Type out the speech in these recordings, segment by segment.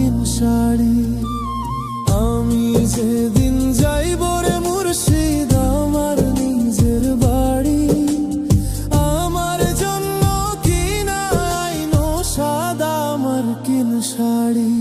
রঙিন শাড়ি। আমি যেদিন যাইব রে মুর্শিদ আমার নিজের বাড়ি, আমার জন্য কিনা আইনো সাদা মার্কিন শাড়ি।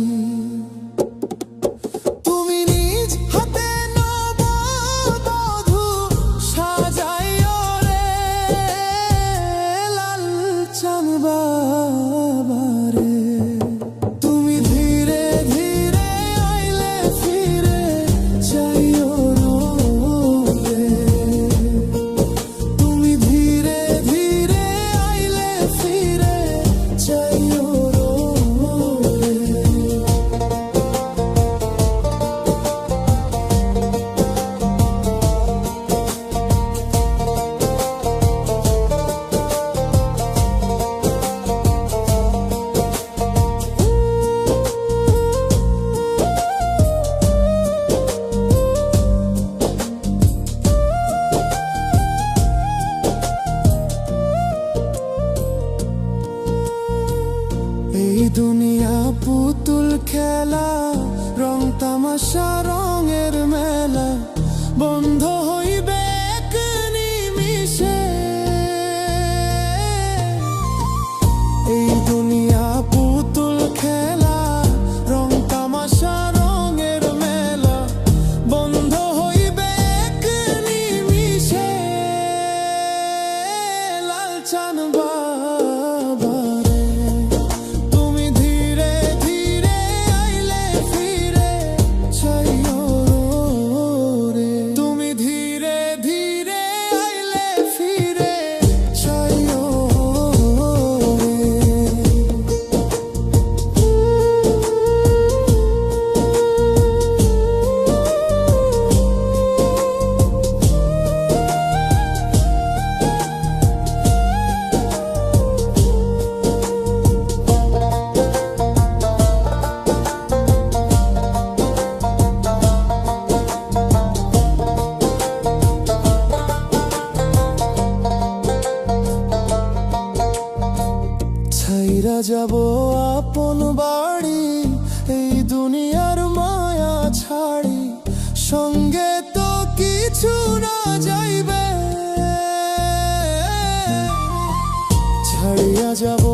এই দুনিয়া পুতুল খেলা, রং তামাশা রঙের মেলা, বন্ধ হইবে এক নিমিষে। এই দুনিয়া পুতুল খেলা, রং তামাশা রঙের মেলা, বন্ধ হইবে এক নিমিষে। লালচান বাবা ছাইরা যাব আপন বাড়ি, এই দুনিয়ার মায়া ছাড়ি, সঙ্গে তো কিছু না যাইবে। ছাড়িয়া যাব